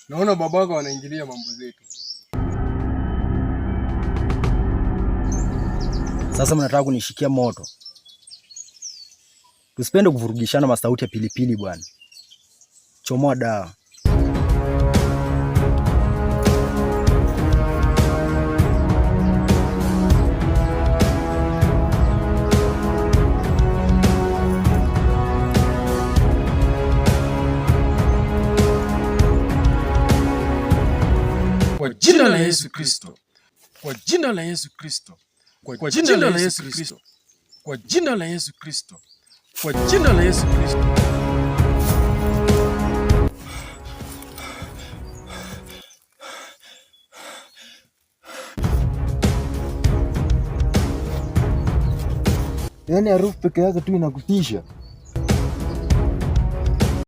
Naona babako anaingilia mambo zetu. Sasa mnataka kunishikia moto? Tusipende kuvurugishana masauti ya pilipili bwana. Chomoa dawa. Kwa jina la Yesu Kristo. Kwa jina la Yesu Kristo. Kwa jina la Yesu Kristo. Kwa jina la Yesu Kristo. Kwa jina la Yesu Kristo. Yaani harufu peke yake tu inakutisha.